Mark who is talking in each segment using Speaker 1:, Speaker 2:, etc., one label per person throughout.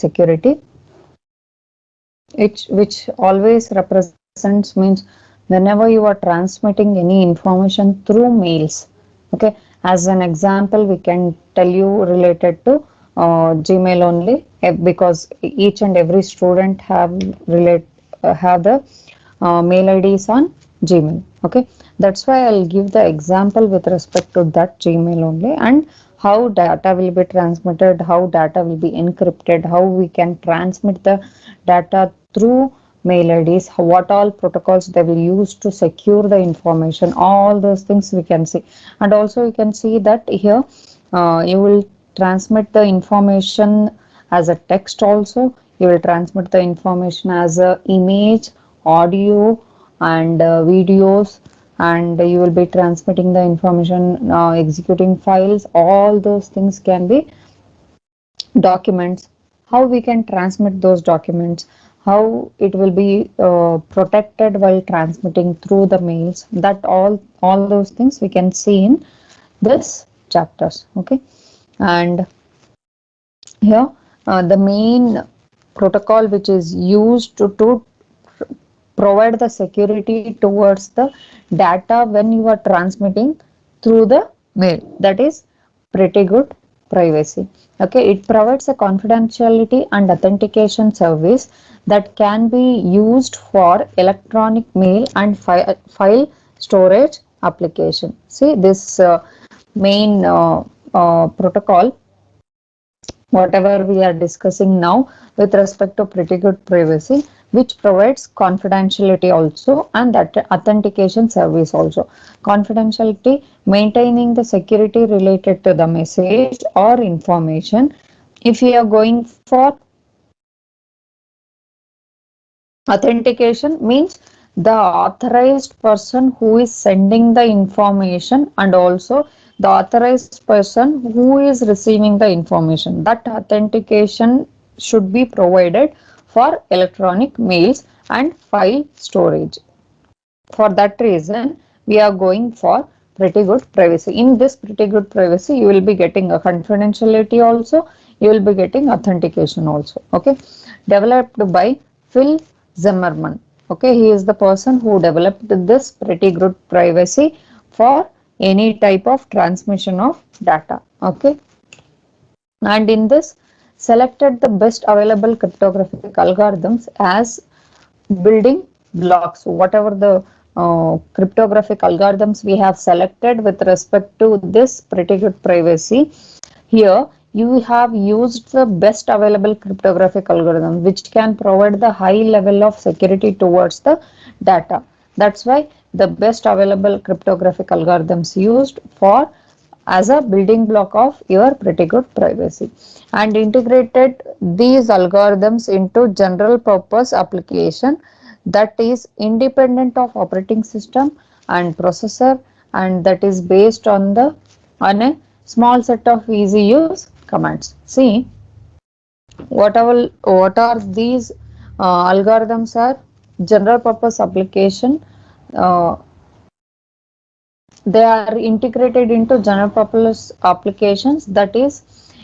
Speaker 1: security, which always represents means whenever you are transmitting any information through mails. Okay, as an example, we can tell you related to Gmail only, because each and every student have the mail IDs on Gmail. Okay, that's why I'll give the example with respect to that Gmail only, and how data will be transmitted, how data will be encrypted, how we can transmit the data through mail IDs, what all protocols they will use to secure the information, all those things we can see. And also you can see that here you will transmit the information as a text also, you will transmit the information as a image, audio and videos, and you will be transmitting the information, executing files, all those things can be documents, how we can transmit those documents, how it will be protected while transmitting through the mails, that all those things we can see in this chapters. Okay, and here the main protocol which is used to provide the security towards the data when you are transmitting through the mail, that is pretty good privacy. Okay, it provides a confidentiality and authentication service that can be used for electronic mail and file storage application. See this main protocol, whatever we are discussing now with respect to pretty good privacy, which provides confidentiality also and that authentication service also. Confidentiality, maintaining the security related to the message or information. If you are going for authentication, means the authorized person who is sending the information and also the authorized person who is receiving the information. That authentication should be provided for electronic mails and file storage. For that reason, we are going for pretty good privacy. In this pretty good privacy, you will be getting a confidentiality also, you will be getting authentication also. Okay, developed by Phil Zimmerman. Okay, he is the person who developed this pretty good privacy for any type of transmission of data. Okay, and in this selected the best available cryptographic algorithms as building blocks. Whatever the cryptographic algorithms we have selected with respect to this pretty good privacy, here you have used the best available cryptographic algorithm which can provide the high level of security towards the data. That's why the best available cryptographic algorithms used for as a building block of your pretty good privacy, and integrated these algorithms into general purpose application that is independent of operating system and processor, and that is based on a small set of easy use commands. See what are these algorithms are general purpose application. uh, they are integrated into general purpose applications that is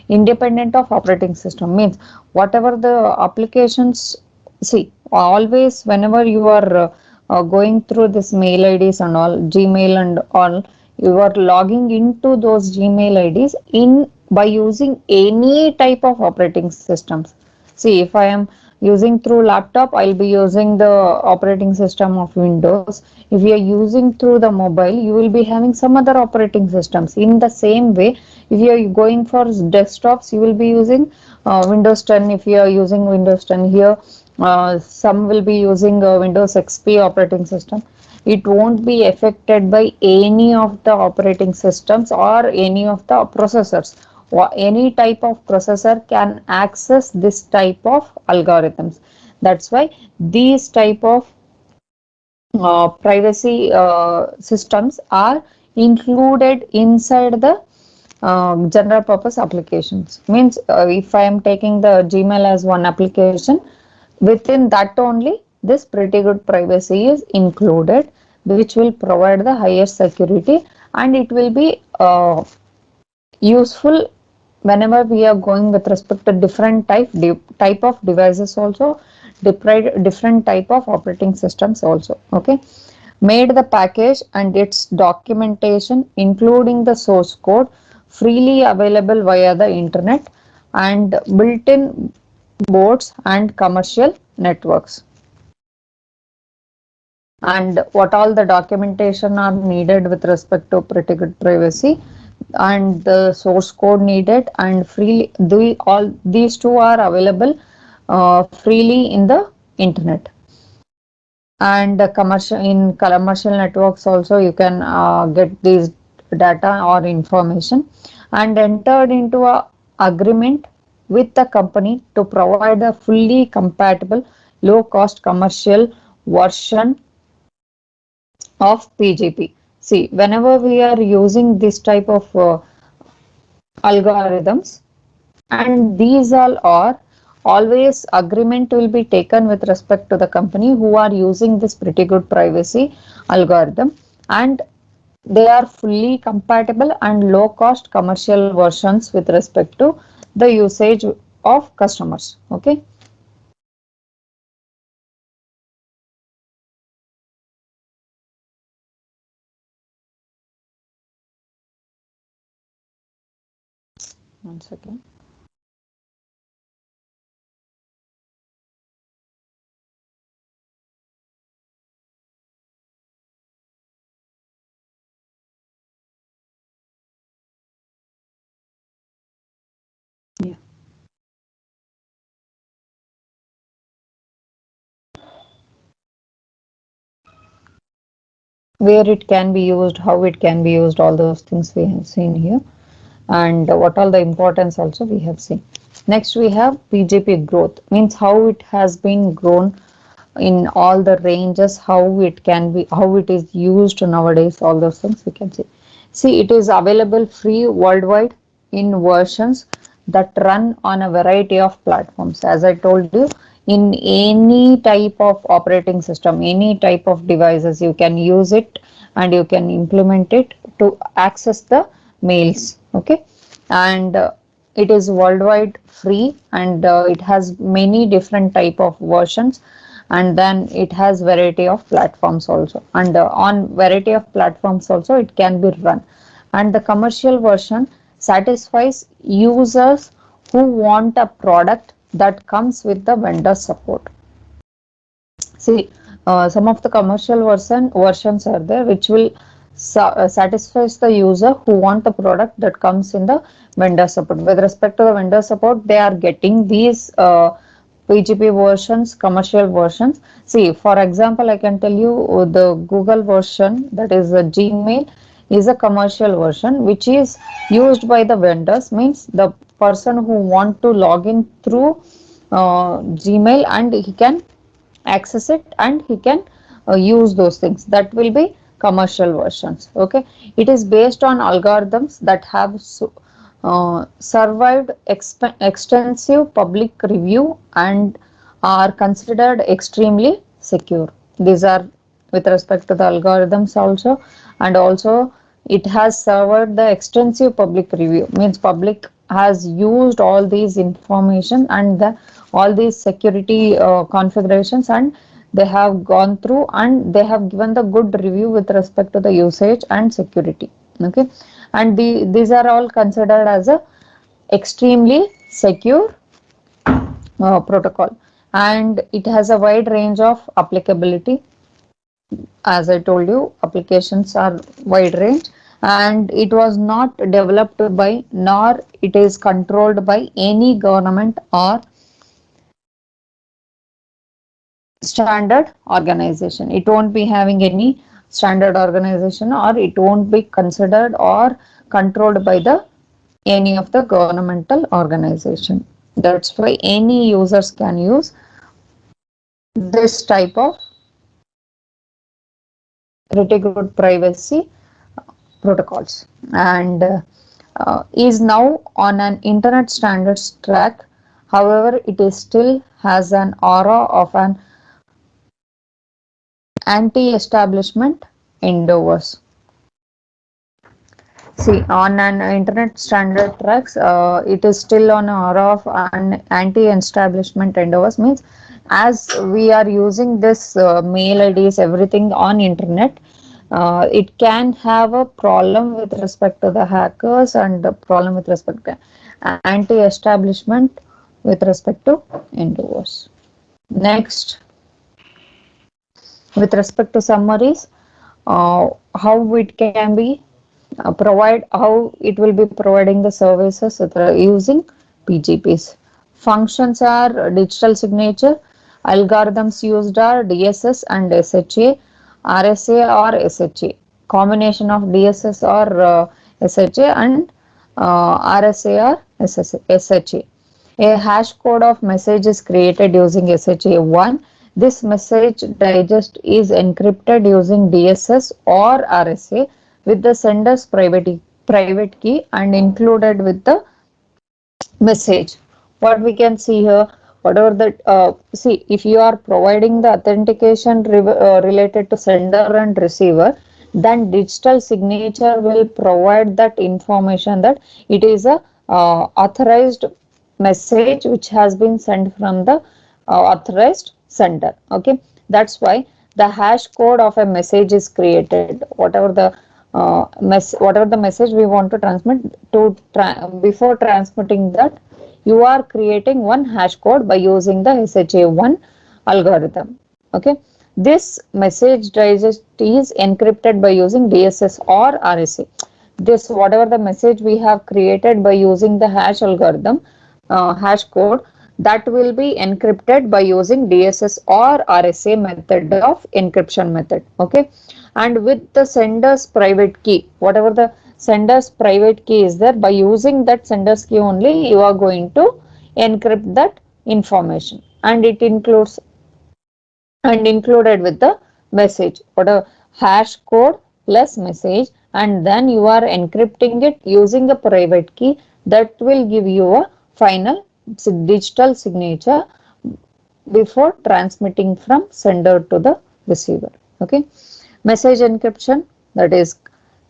Speaker 1: independent of operating system, means whatever the applications, see always whenever you are going through this mail IDs and all, Gmail and all, you are logging into those Gmail IDs in by using any type of operating systems. See, if I am using through laptop, I'll be using the operating system of Windows. If you are using through the mobile, you will be having some other operating systems. In the same way, if you are going for desktops, you will be using Windows 10. If you are using Windows 10 here, some will be using Windows XP operating system. It won't be affected by any of the operating systems or any of the processors. Any type of processor can access this type of algorithms. That's why these type of privacy systems are included inside the general purpose applications. Means if I am taking the Gmail as one application, within that only this pretty good privacy is included, which will provide the higher security, and it will be useful whenever we are going with respect to different type of devices also, different type of operating systems also. Okay, made the package and its documentation including the source code freely available via the internet and built-in boards and commercial networks. And what all the documentation are needed with respect to pretty good privacy and the source code needed, and freely all these two are available freely in the internet. And commercial networks also you can get these data or information, and entered into a agreement with the company to provide a fully compatible low cost commercial version of PGP. See, whenever we are using this type of algorithms, and these all are always agreement will be taken with respect to the company who are using this pretty good privacy algorithm, and they are fully compatible and low cost commercial versions with respect to the usage of customers. Okay. One second. Yeah. Where it can be used, how it can be used, all those things we have seen here, and what all the importance also we have seen. Next we have PGP growth, means how it has been grown in all the ranges, how it can be, how it is used nowadays, all those things we can see. See, it is available free worldwide in versions that run on a variety of platforms. As I told you, in any type of operating system, any type of devices, you can use it and you can implement it to access the mails. Okay, and it is worldwide free, and it has many different type of versions, and then it has variety of platforms also, and on variety of platforms also it can be run. And the commercial version satisfies users who want a product that comes with the vendor support. See, some of the commercial versions are there which will satisfies the user who want the product that comes in the vendor support. With respect to the vendor support, they are getting these PGP versions, commercial versions. See, for example, I can tell you the Google version, that is the Gmail, is a commercial version which is used by the vendors, means the person who want to log in through Gmail and he can access it and he can use those things, that will be commercial versions. Okay, it is based on algorithms that have survived extensive public review and are considered extremely secure. These are with respect to the algorithms also, and also it has served the extensive public review, means public has used all these information and all these security configurations, and they have gone through and they have given the good review with respect to the usage and security. Okay, and these are all considered as a extremely secure protocol, and it has a wide range of applicability. As I told you, applications are wide range, and it was not developed by nor it is controlled by any government or standard organization. It won't be having any standard organization, or it won't be considered or controlled by the any of the governmental organization. That's why any users can use this type of pretty good privacy protocols, and is now on an internet standards track. However, it is still has an aura of an anti-establishment endeavors. See, on an internet standard tracks, it is still on a aura of anti-establishment endeavors. Means, as we are using this mail IDs, everything on internet, it can have a problem with respect to the hackers and a problem with respect to anti-establishment with respect to endeavors. Next, with respect to summaries, how it can be provide how it will be providing the services using PGPs. Functions are digital signature, algorithms used are DSS and SHA, RSA or SHA, combination of DSS or SHA and RSA or SHA. A hash code of message is created using SHA-1. This message digest is encrypted using DSS or RSA with the sender's private key and included with the message. What we can see here, whatever that, see, if you are providing the authentication related to sender and receiver, then digital signature will provide that information that it is a authorized message which has been sent from the authorized sender. Okay, that's why the hash code of a message is created. Whatever the message we want to transmit to before transmitting that, you are creating one hash code by using the SHA-1 algorithm. Okay, this message digest is encrypted by using DSS or RSA. This whatever the message we have created by using the hash algorithm, hash code, that will be encrypted by using DSS or RSA method of encryption method. Okay, and with the sender's private key, whatever the sender's private key is there, by using that sender's key only, you are going to encrypt that information, and it includes and included with the message, what a hash code plus message, and then you are encrypting it using a private key that will give you a final digital signature before transmitting from sender to the receiver. Okay, message encryption, that is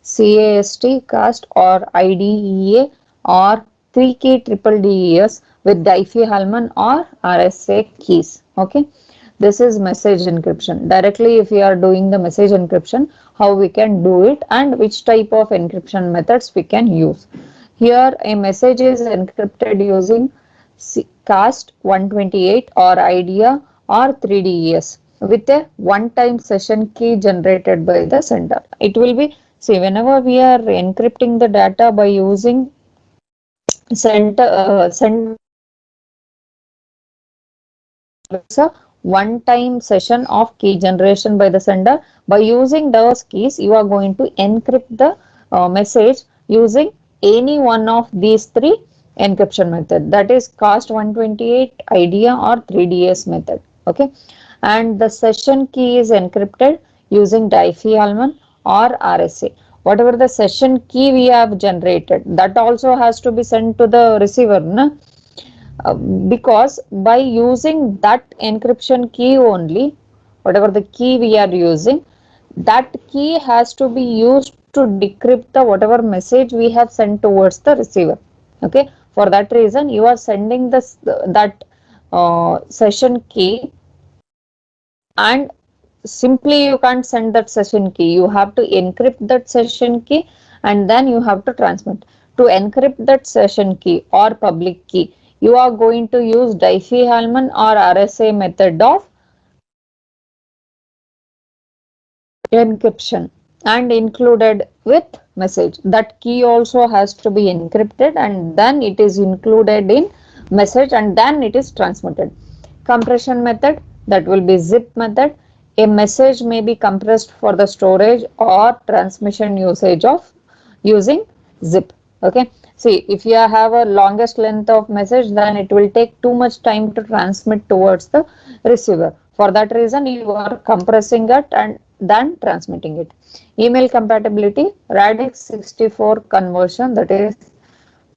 Speaker 1: CAST or IDEA or 3 key triple DES with Diffie-Hellman or RSA keys. Okay, this is message encryption. Directly, if we are doing the message encryption, how we can do it and which type of encryption methods we can use. Here, a message is encrypted using CAST 128 or IDEA or 3DES with a one-time session key generated by the sender. It will be, see, whenever we are encrypting the data by using send a one-time session of key generation by the sender. By using those keys, you are going to encrypt the message using any one of these three encryption method, that is CAST 128, IDEA or 3DS method. Okay, and the session key is encrypted using Diffie-Hellman or RSA. Whatever the session key we have generated, that also has to be sent to the receiver, na? Because by using that encryption key only, whatever the key we are using, that key has to be used to decrypt the whatever message we have sent towards the receiver. Okay, for that reason you are sending this that session key, and simply you can't send that session key, you have to encrypt that session key and then you have to transmit. To encrypt that session key or public key, you are going to use Diffie-Hellman or RSA method of encryption and included with message. That key also has to be encrypted and then it is included in message and then it is transmitted. Compression method, that will be zip method. A message may be compressed for the storage or transmission usage of using zip. Okay, see, if you have a longest length of message, then it will take too much time to transmit towards the receiver. For that reason, you are compressing it and then transmitting it. Email compatibility, Radix 64 conversion, that is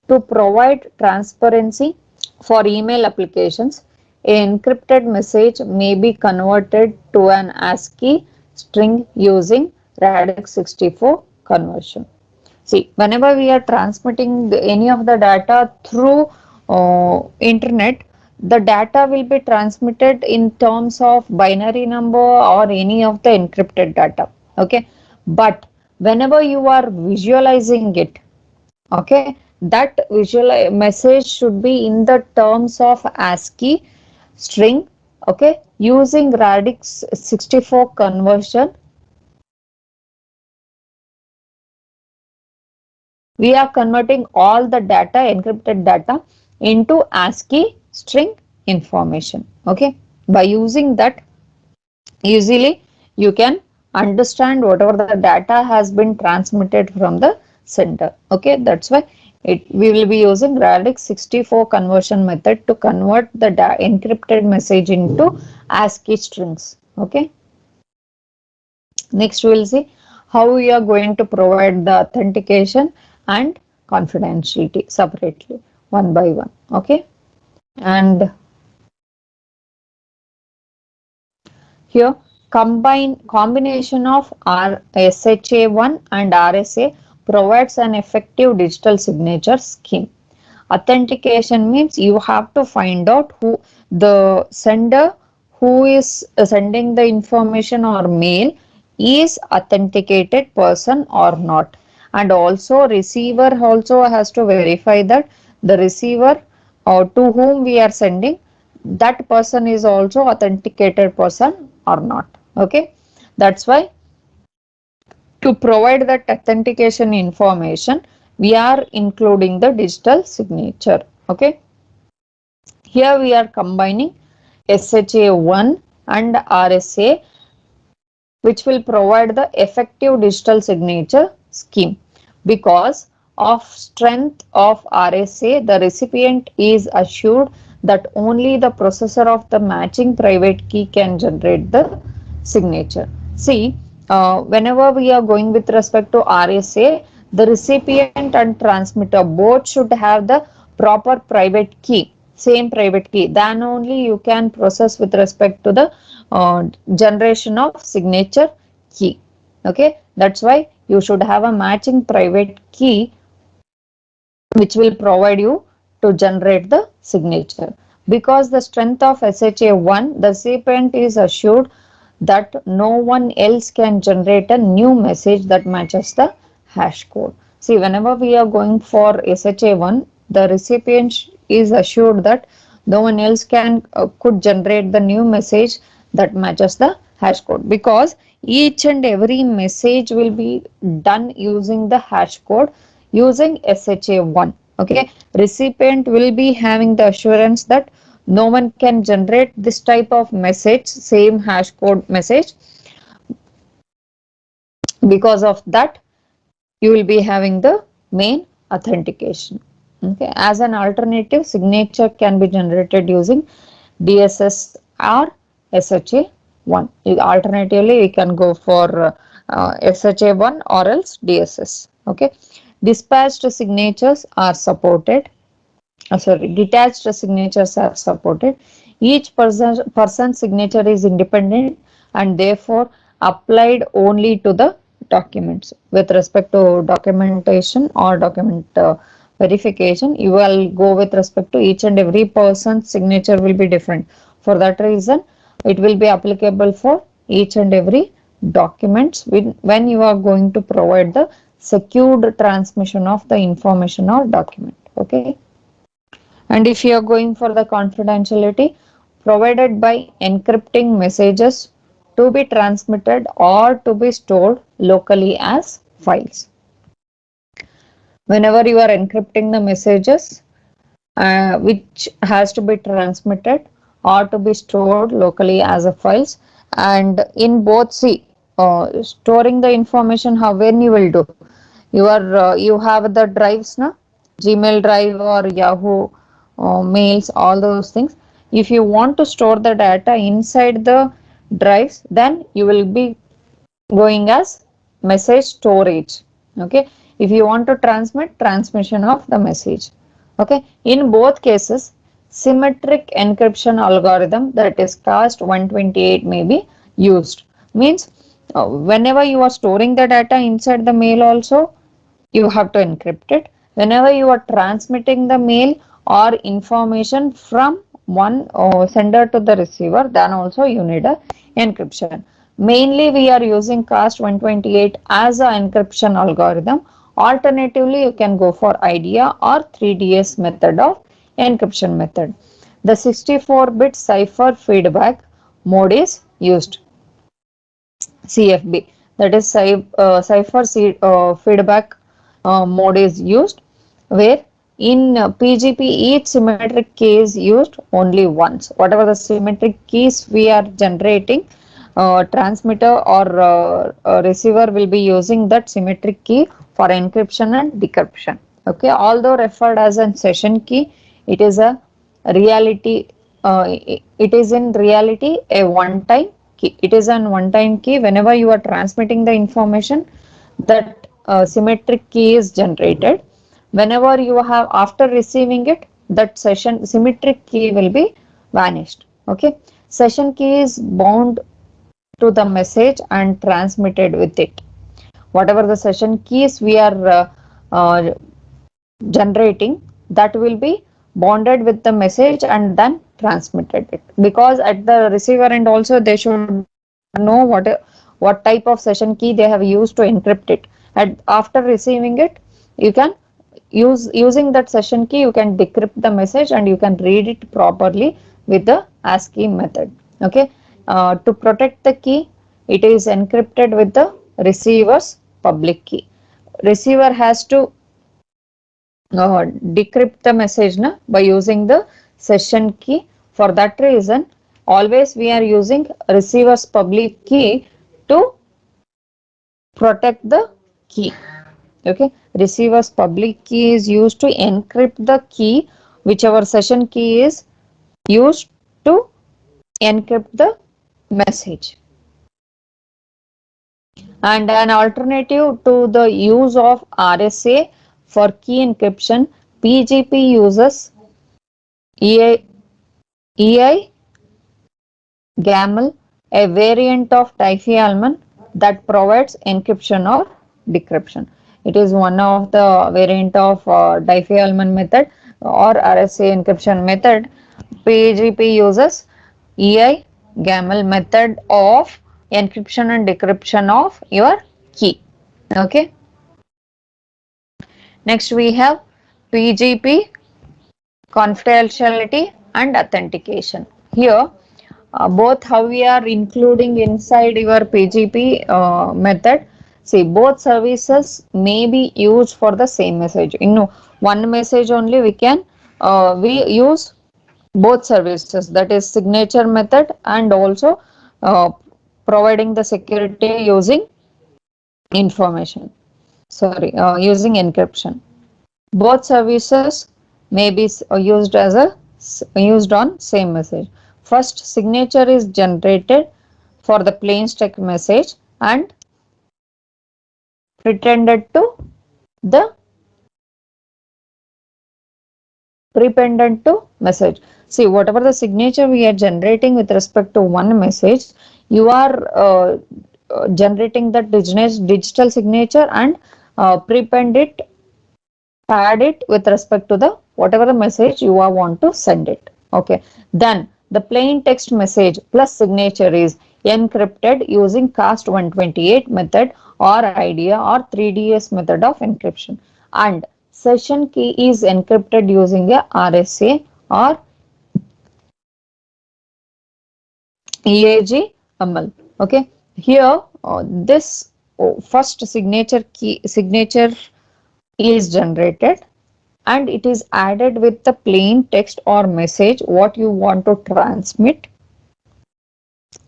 Speaker 1: to provide transparency for email applications. An encrypted message may be converted to an ASCII string using Radix 64 conversion. See, whenever we are transmitting any of the data through internet, the data will be transmitted in terms of binary number or any of the encrypted data. Okay, but whenever you are visualizing it, okay, that visual message should be in the terms of ASCII string. Okay, using radix 64 conversion, we are converting all the data, encrypted data, into ASCII string information. Okay, by using that, easily you can understand whatever the data has been transmitted from the sender. Okay, that's why we will be using radix 64 conversion method to convert the encrypted message into ASCII strings. Okay, next we will see how we are going to provide the authentication and confidentiality separately, one by one. Okay, and here combination of SHA-1 and RSA provides an effective digital signature scheme. Authentication means you have to find out who the sender who is sending the information or mail is authenticated person or not, and also receiver also has to verify that the receiver or to whom we are sending, that person is also authenticated person or not. Okay, that's why to provide that authentication information, we are including the digital signature. Okay, here we are combining SHA-1 and RSA, which will provide the effective digital signature scheme. Because of strength of RSA, the recipient is assured that only the processor of the matching private key can generate the signature. See, whenever we are going with respect to RSA, the recipient and transmitter both should have the proper private key, same private key. Then only you can process with respect to the generation of signature key. Okay, that's why you should have a matching private key which will provide you to generate the signature. Because the strength of SHA-1, the recipient is assured that no one else can generate a new message that matches the hash code. See, whenever we are going for SHA-1, the recipient is assured that no one else could generate the new message that matches the hash code, because each and every message will be done using the hash code using SHA-1. Okay, recipient will be having the assurance that no one can generate this type of message, same hash code message. Because of that, you will be having the main authentication. Okay, as an alternative, signature can be generated using DSS or SHA-1. Alternatively, we can go for SHA-1 or else DSS. Okay, dispatched signatures are supported. Sorry, detached signatures are supported. Each person's signature is independent and therefore applied only to the documents. With respect to documentation or document verification, you will go with respect to each and every person's signature will be different. For that reason, it will be applicable for each and every documents when you are going to provide the secured transmission of the information or document. Okay. And if you are going for the confidentiality, provided by encrypting messages to be transmitted or to be stored locally as files. Whenever you are encrypting the messages, which has to be transmitted or to be stored locally as a files, and in both, see, storing the information, how when you will do, you have the drives now, Gmail drive or Yahoo mails, all those things. If you want to store the data inside the drives, then you will be going as message storage. Okay, if you want to transmission of the message. Okay, in both cases, symmetric encryption algorithm, that is cast 128, may be used. Means whenever you are storing the data inside the mail also, you have to encrypt it. Whenever you are transmitting the mail or information from one sender to the receiver, then also you need a encryption. Mainly we are using cast 128 as a encryption algorithm. Alternatively, you can go for IDEA or 3DS method of encryption method. The 64-bit cipher feedback mode is used. CFB, that is cipher feedback mode is used, where in PGP each symmetric key is used only once. Whatever the symmetric keys we are generating, transmitter or receiver will be using that symmetric key for encryption and decryption. Okay, although referred as a session key, it is a reality. It is in reality a one-time key. It is an one-time key. Whenever you are transmitting the information, that symmetric key is generated. Whenever you have after receiving it, that session symmetric key will be vanished. Okay, session key is bound to the message and transmitted with it. Whatever the session keys we are generating, that will be bonded with the message and then transmitted it, because at the receiver end also they should know what type of session key they have used to encrypt it. And after receiving it, you can using that session key, you can decrypt the message and you can read it properly with the ASCII method. Okay, to protect the key, it is encrypted with the receiver's public key. Receiver has to decrypt the message by using the session key. For that reason, always we are using receiver's public key to protect the key. Okay, receiver's public key is used to encrypt the key, whichever session key is used to encrypt the message. And an alternative to the use of RSA for key encryption, PGP uses EI, EI GAML, a variant of Diffie-Hellman that provides encryption or decryption. It is one of the variant of Diffie-Hellman method or RSA encryption method. PGP uses EI GAML method of encryption and decryption of your key. Okay. Next we have PGP confidentiality and authentication. Here both how we are including inside your PGP method. See, both services may be used for the same message. In one message only we use both services, that is signature method and also uh, providing the security using information, using encryption. Both services may be used on same message. First, signature is generated for the plain text message and pretended to the prependent to message. See, whatever the signature we are generating with respect to one message, you are generating that digital signature and prepend it, pad it with respect to the whatever the message you are want to send it. Okay, then the plain text message plus signature is encrypted using cast 128 method or IDEA or 3DS method of encryption, and session key is encrypted using a RSA or EIGML. Okay, here this first signature is generated and it is added with the plain text or message what you want to transmit.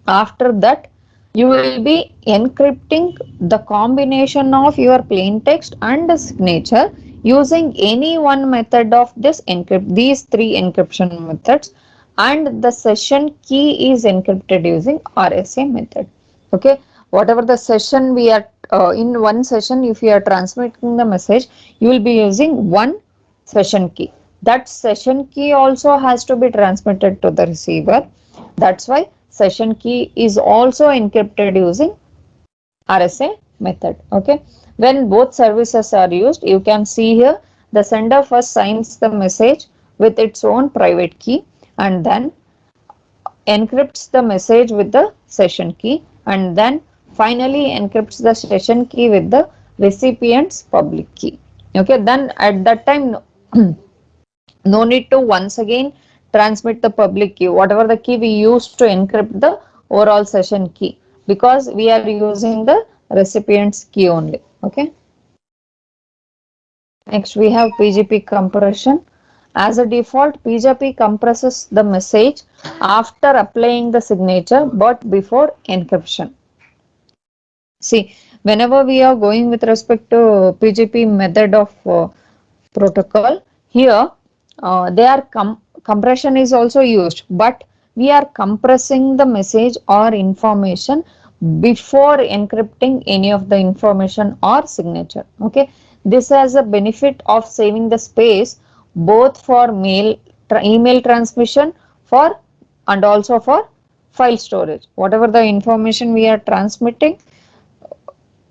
Speaker 1: After that, you will be encrypting the combination of your plain text and the signature using any one method of these three encryption methods, and the session key is encrypted using RSA method. Okay, whatever the session we are in one session, if you are transmitting the message, you will be using one session key. That session key also has to be transmitted to the receiver. That's why session key is also encrypted using RSA method. Okay, when both services are used, you can see here the sender first signs the message with its own private key and then encrypts the message with the session key and then finally encrypts the session key with the recipient's public key. Okay, then at that time no need to once again transmit the public key, whatever the key we used to encrypt the overall session key, because we are using the recipient's key only. Okay, next we have PGP compression. As a default, PGP compresses the message after applying the signature but before encryption. See, whenever we are going with respect to PGP method of protocol, here they are compression is also used, but we are compressing the message or information before encrypting any of the information or signature. Okay, this has a benefit of saving the space both for email transmission for and also for file storage. Whatever the information we are transmitting,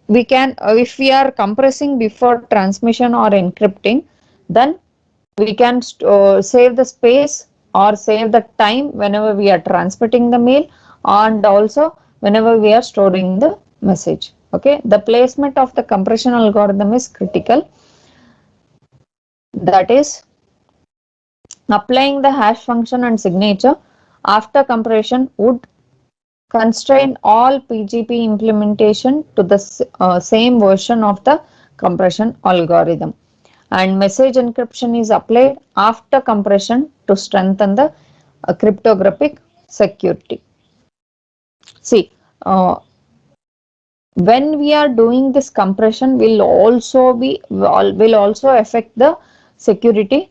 Speaker 1: we can if we are compressing before transmission or encrypting, then we can save the space or save the time whenever we are transmitting the mail and also whenever we are storing the message. Okay, the placement of the compression algorithm is critical. That is, applying the hash function and signature after compression would constrain all PGP implementation to the same version of the compression algorithm, and message encryption is applied after compression to strengthen the cryptographic security. See, when we are doing this compression will also affect the security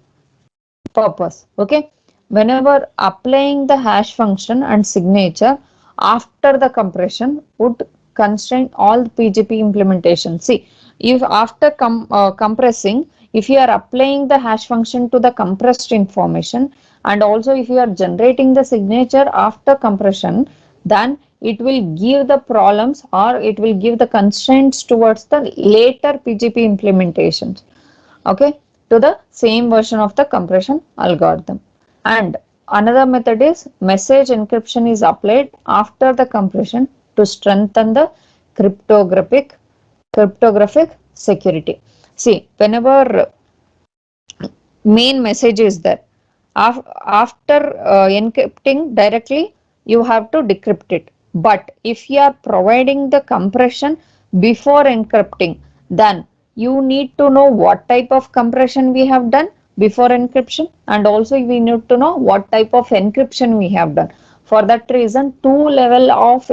Speaker 1: purpose. Okay, whenever applying the hash function and signature after the compression would constrain all the PGP implementation. See, if after compressing, if you are applying the hash function to the compressed information and also if you are generating the signature after compression, then it will give the problems or it will give the constraints towards the later PGP implementations. Okay, to the same version of the compression algorithm. And another method is message encryption is applied after the compression to strengthen the cryptographic security. See, whenever main message is there, after encrypting directly you have to decrypt it, but if you are providing the compression before encrypting, then you need to know what type of compression we have done before encryption and also we need to know what type of encryption we have done. For that reason, two level of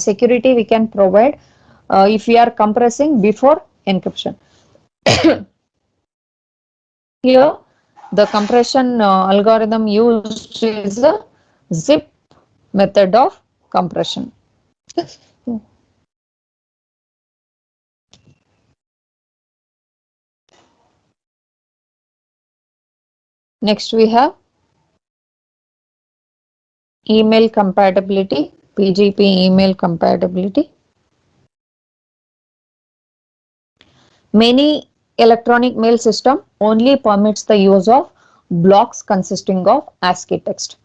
Speaker 1: security we can provide if we are compressing before encryption. Here, the compression algorithm used is a zip method of compression. Next, we have email compatibility, PGP email compatibility. Many electronic mail system only permits the use of blocks consisting of ASCII text.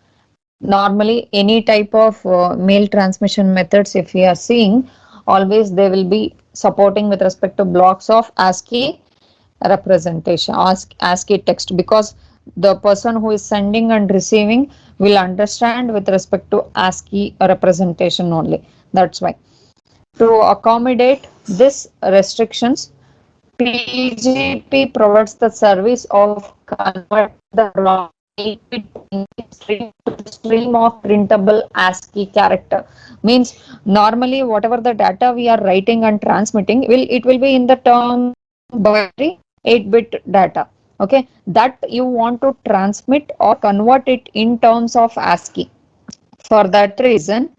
Speaker 1: Normally, any type of mail transmission methods, if we are seeing, always they will be supporting with respect to blocks of ASCII representation, ASCII text, because the person who is sending and receiving will understand with respect to ASCII representation only. That's why. To accommodate this restrictions, PGP provides the service of convert the raw 8-bit string to the stream of printable ASCII character. Means normally whatever the data we are writing and transmitting it will be in the term binary 8-bit data. Okay, that you want to transmit or convert it in terms of ASCII. For that reason,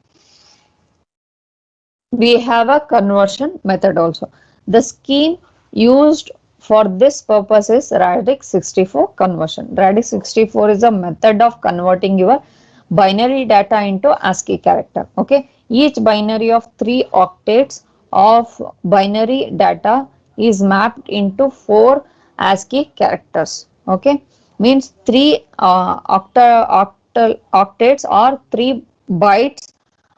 Speaker 1: we have a conversion method also. The scheme used for this purpose is Radix 64 conversion. Radix 64 is a method of converting your binary data into ASCII character. Okay, each binary of 3 octets of binary data is mapped into 4 ASCII characters. Okay, means 3 octets or 3 bytes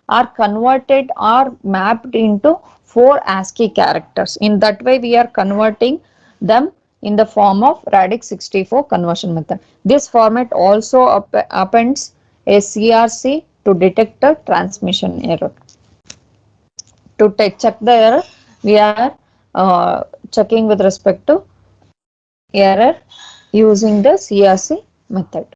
Speaker 1: are converted or mapped into 4 ASCII characters. In that way, we are converting them in the form of radix 64 conversion method. This format also appends a CRC to detect a transmission error. To check the error, we are checking with respect to error using the CRC method.